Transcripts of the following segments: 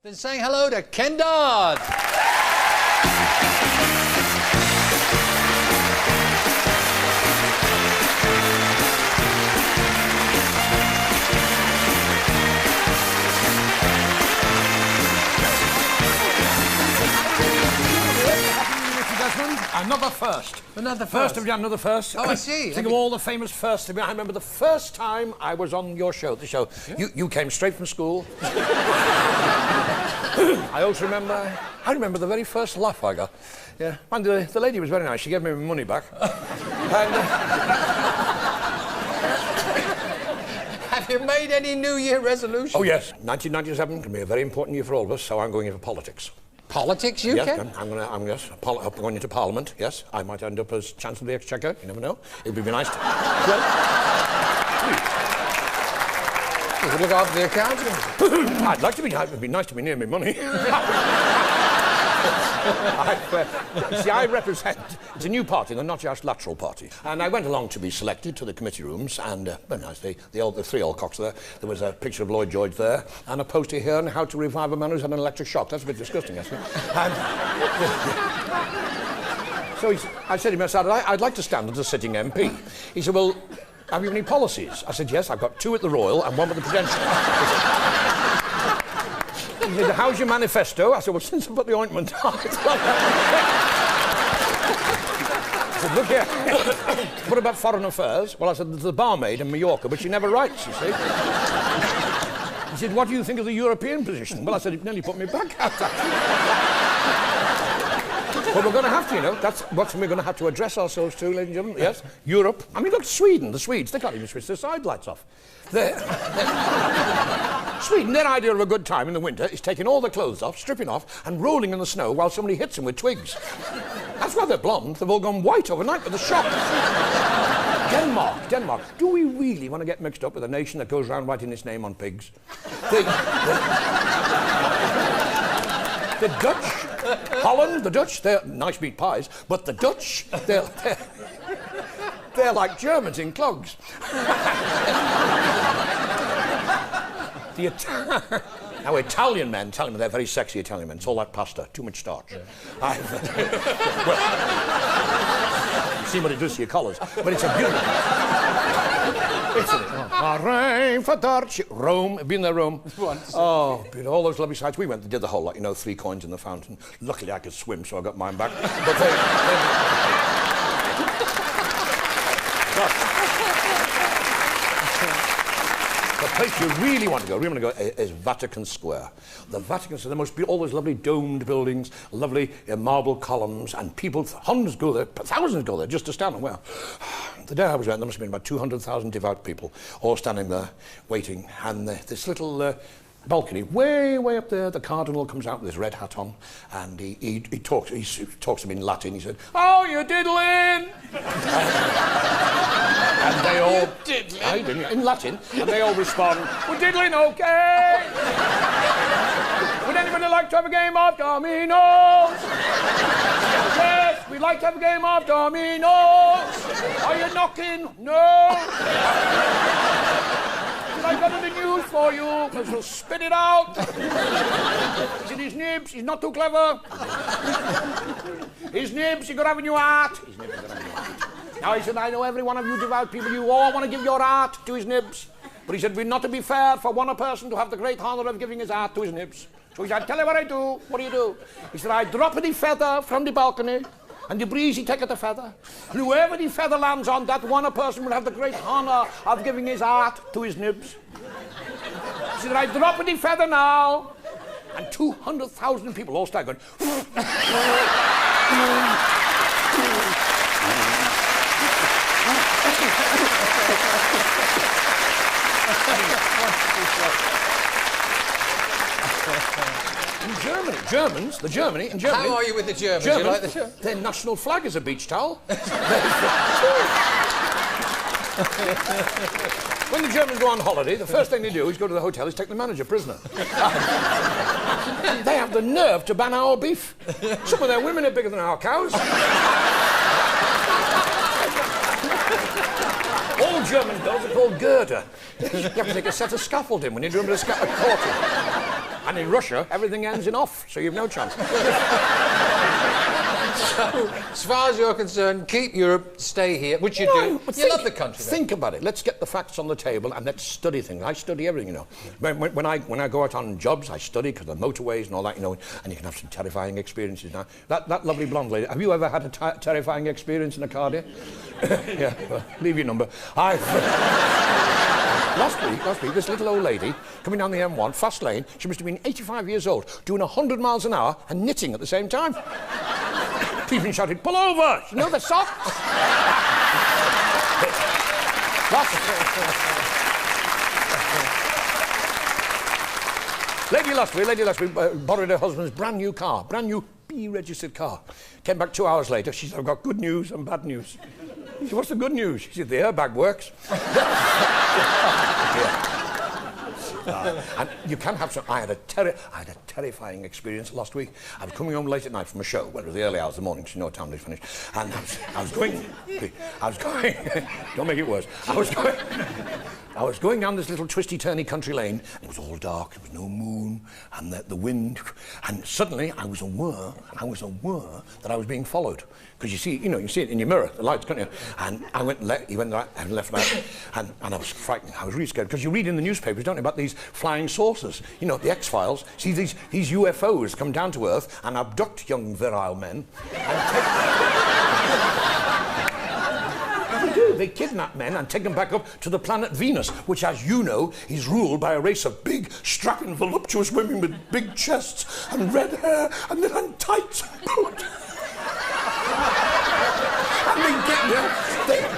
Then saying hello to Ken Dodd. Another first. Another first of another first. Oh, I see. Think of all the famous firsts. I remember the first time I was on your show, the show. Yeah. You came straight from school. I also remember the very first laugh I got. Yeah. And the lady was very nice. She gave me my money back. And, have you made any New Year resolutions? Oh, yes. 1997 can be a very important year for all of us, so I'm going into politics. Politics, you yes, can? I'm going into Parliament, yes. I might end up as Chancellor of the Exchequer, you never know. It would be nice to... Well, you could look after the accounts. I'd like to be... It would be nice to be near me money. See, I represent... It's a new party, the Not Just Lateral Party. And I went along to be selected to the committee rooms, and very nice, the three old cocks there. There was a picture of Lloyd George there, and a poster here on how to revive a man who's had an electric shock. That's a bit disgusting, actually. So I said to him, I'd like to stand as a sitting MP. He said, well, have you any policies? I said, yes, I've got 2 at the Royal and 1 with the Prudential. He said, how's your manifesto? I said, well, since I put the ointment on, I said, look here. What about foreign affairs? Well, I said, there's a barmaid in Mallorca, but she never writes, you see. He said, what do you think of the European position? Well, I said, it nearly put me back out. But we're going to have to, you know, that's what we're going to have to address ourselves to, ladies and gentlemen. Yes, Europe. I mean, look, Sweden, the Swedes, they can't even switch their side lights off. Sweden, their idea of a good time in the winter is taking all their clothes off, stripping off, and rolling in the snow while somebody hits them with twigs. That's why they're blonde. They've all gone white overnight with the shock. Denmark. Do we really want to get mixed up with a nation that goes around writing its name on pigs? The Dutch, Holland, the Dutch, they're nice meat pies, but the Dutch, they're like Germans in clogs. Now, Italian men, they're very sexy Italian men. It's all that pasta, too much starch. Yeah. Well, see what it does to your collars, but it's a beautiful... Rome, been there, Rome. Oh, all those lovely sights. We did the whole lot, you know, 3 coins in the fountain. Luckily, I could swim, so I got mine back. But the place you really want to go is Vatican Square. The Vatican Square, there must be all those lovely domed buildings, lovely marble columns, and people, hundreds go there, thousands go there just to stand and well. The day I was there must have been about 200,000 devout people all standing there waiting, and this little balcony way up there, the cardinal comes out with his red hat on, and he talks to me in Latin. He said, "Oh, you're diddling!" And they all diddling in Latin, and they all respond, "We're diddling, okay." Would anybody like to have a game of dominoes? Yes, we'd like to have a game of dominoes. Are you knocking? No. I've got any news for you, because we'll spit it out. Is it his nibs? He's not too clever. His nibs, you got to have a new art. His nibs, you got to have a new art. Now, he said, I know every one of you devout people, you all want to give your art to his nibs. But he said, we're not to be fair for one person to have the great honour of giving his art to his nibs. So he said, tell you what I do. What do you do? He said, I drop the feather from the balcony, and the breeze he taketh the feather. And whoever the feather lands on, that one person will have the great honour of giving his art to his nibs. He said, I drop the feather now. And 200,000 people all start going... In Germany. How are you with the Germans? You like the their national flag is a beach towel. When the Germans go on holiday, the first thing they do is go to the hotel is take the manager prisoner. They have the nerve to ban our beef. Some of their women are bigger than our cows. All German girls are called girder. You have to take a set of scaffolding when you're doing a bit of quarter. And in Russia, everything ends in off, so you've no chance. So, as far as you're concerned, keep Europe, stay here, which you do. You love the country. Think about it. Let's get the facts on the table and let's study things. I study everything, you know. When I go out on jobs, I study because of the motorways and all that, you know, and you can have some terrifying experiences now. That lovely blonde lady, have you ever had a terrifying experience in a car, dear? Yeah, well, leave your number. Last week, this little old lady coming down the M1, fast lane, she must have been 85 years old, doing 100 miles an hour and knitting at the same time. People shouted, pull over! You know the socks? Lady last week borrowed her husband's brand new car, brand new B-registered car. Came back 2 hours later, she said, I've got good news and bad news. He said, what's the good news? She said, the airbag works. And you can have some. I had a terrifying experience last week. I was coming home late at night from a show. Well, it was the early hours of the morning, so you know what time they finished. And I was going. Don't make it worse. I was going down this little twisty-turny country lane. And it was all dark. There was no moon, and the wind. And suddenly, I was aware that I was being followed. Because you see it in your mirror, the lights, can't you? And I went left, he went right, and left, right, and I was frightened. I was really scared because you read in the newspapers, don't you, about these flying saucers? You know, the X-Files. See these UFOs come down to Earth and abduct young virile men. They kidnap men and take them back up to the planet Venus, which, as you know, is ruled by a race of big, strapping, voluptuous women with big chests and red hair and little tights and boots. And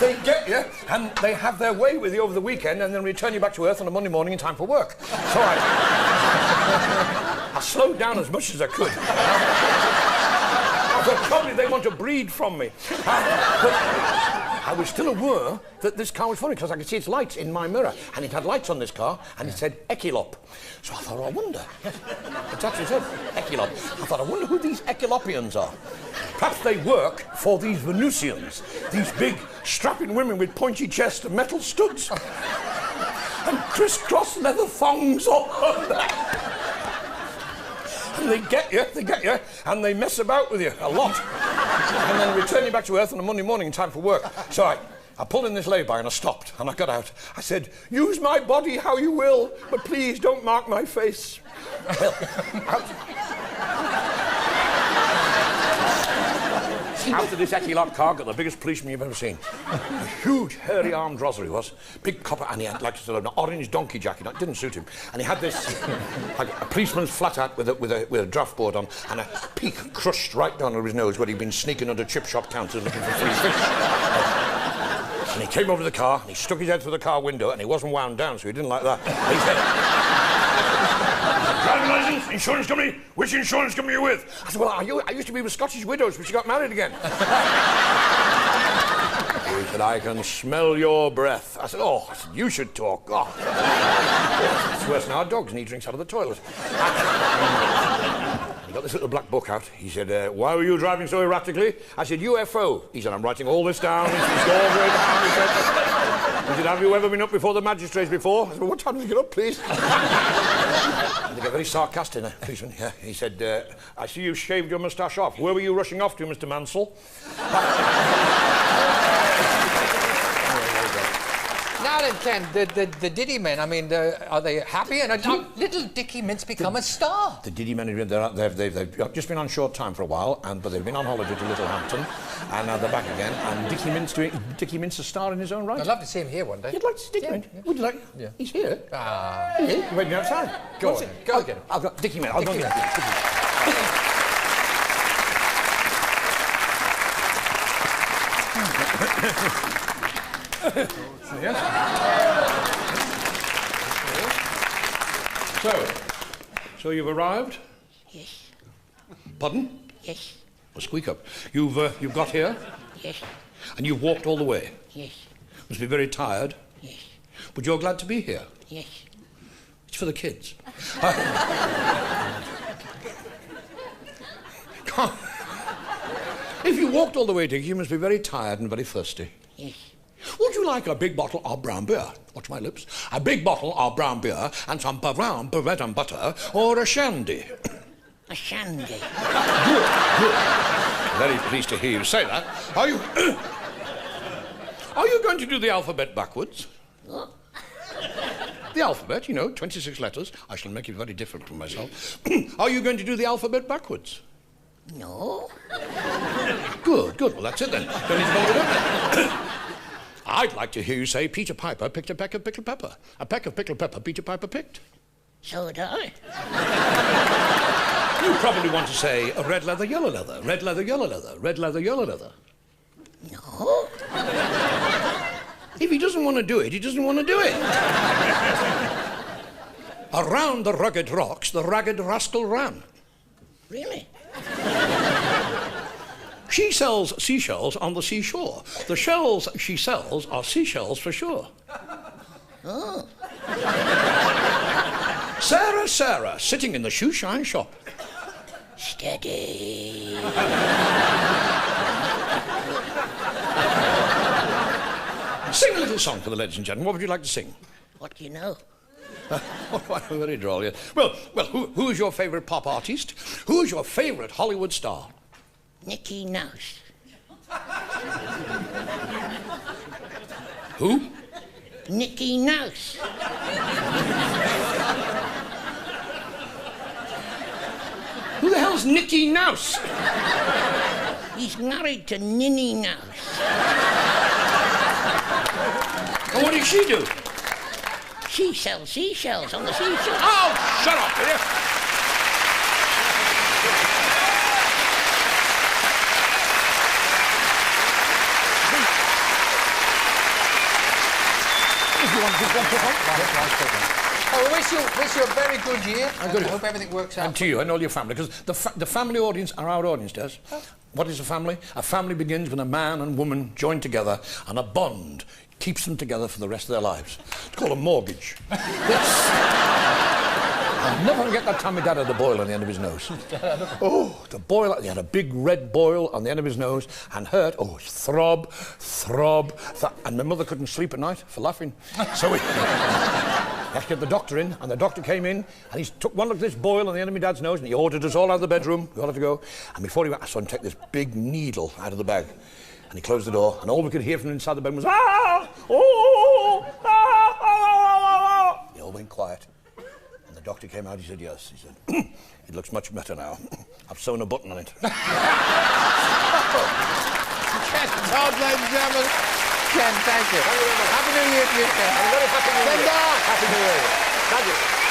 they get you, and they have their way with you over the weekend, and then return you back to Earth on a Monday morning in time for work. So I slowed down as much as I could. I thought probably they want to breed from me. But I was still aware that this car was funny because I could see its lights in my mirror, and it had lights on this car, and it said Ekilop. So I thought, I wonder. It actually said Ekilop. I thought, I wonder who these Ekilopians are. Perhaps they work for these Venusians, these big, strapping women with pointy chests and metal studs, and criss-cross leather thongs all over. And they get you, and they mess about with you a lot. And then return you back to Earth on a Monday morning in time for work. So I pulled in this lay-by and I stopped, and I got out. I said, use my body how you will, but please don't mark my face. Well, out of this Ekilop car got the biggest policeman you've ever seen. A huge, hairy armed Rosler he was. Big copper, and he had like sort of an orange donkey jacket. It didn't suit him. And he had this, like a policeman's flat hat with a draft board on, and a peak crushed right down over his nose where he'd been sneaking under chip shop counters looking for free fish. And he came over to the car, and he stuck his head through the car window, and he wasn't wound down, so he didn't like that. He said, driving licence, insurance company, which insurance company are you with? I said, well, I used to be with Scottish Widows, but she got married again. He said, I can smell your breath. I said, oh, you should talk. Oh. It's worse than our dogs, and he drinks out of the toilet. He got this little black book out. He said, why were you driving so erratically? I said, UFO. He said, I'm writing all this down. He said, have you ever been up before the magistrates before? I said, well, what time did you get up, please? They get very sarcastic, policeman. Yeah. He said, I see you shaved your moustache off. Where were you rushing off to, Mr. Mansell? 9 out of 10, the Diddy Men, I mean, are they happy? And little Dickie Mint's become a star. The Diddy Men, they've just been on short time for a while, but they've been on holiday to Littlehampton, and now they're back again. And Dickie Mint's a star in his own right. I'd love to see him here one day. You'd like to see Dickie Mint? Yeah. Would you like? Yeah. He's here. He's here. He's waiting outside. Go on. Go get him. I've got Dickie Mint. I'll go and get him. So you've arrived? Yes. Pardon? Yes. Well, squeak up. You've got here? Yes. And you've walked all the way? Yes. Must be very tired? Yes. But you're glad to be here? Yes. It's for the kids. If you walked all the way, Dick, you must be very tired and very thirsty. Yes. Would you like a big bottle of brown beer? Watch my lips. A big bottle of brown beer and some brown bread and butter, or a shandy? A shandy. Good. Very pleased to hear you say that. Are you... Are you going to do the alphabet backwards? What? The alphabet, you know, 26 letters. I shall make it very different from myself. Are you going to do the alphabet backwards? No. Good. Well, that's it then. Don't need to hold it up then. I'd like to hear you say Peter Piper picked a peck of pickled pepper. A peck of pickled pepper Peter Piper picked. So would I. You probably want to say red leather, yellow leather, red leather, yellow leather, red leather, yellow leather. No. If he doesn't want to do it, he doesn't want to do it. Around the rugged rocks, the ragged rascal ran. Really? She sells seashells on the seashore. The shells she sells are seashells for sure. Oh. Sarah, sitting in the shoe shine shop. Steady. Sing a little song for the ladies and gentlemen. What would you like to sing? What do you know? Oh, very droll, yeah. Well, who's your favourite pop artist? Who's your favourite Hollywood star? Nicky Nouse. Who? Nicky Nouse. Who the hell's Nicky Nouse? He's married to Ninny Nouse. And what does she do? She sells seashells on the seashore. Oh, shut up, will you? I wish you a very good year. I hope everything works out. And to you and all your family, because the family audience are our audience, Des. What is a family? A family begins when a man and woman join together and a bond keeps them together for the rest of their lives. It's called a mortgage. Yes. I'll never forget that time my dad had a boil on the end of his nose. Oh, the boil, he had a big red boil on the end of his nose and hurt. Oh, throb. And my mother couldn't sleep at night for laughing. So we had to get the doctor in, and the doctor came in, and he took one look at this boil on the end of my dad's nose, and he ordered us all out of the bedroom. We all had to go. And before he went, I saw him take this big needle out of the bag. And he closed the door, and all we could hear from inside the bedroom was, ah! Oh! Ah! Ah! They all went quiet. And the doctor came out, he said, yes. He said, it looks much better now. I've sewn a button on it. Ken Dodd, ladies and gentlemen. Ken, thank you. Happy New Year to you, Ken. Very happy New Year. Ken Dodd. Happy New Year. Thank you.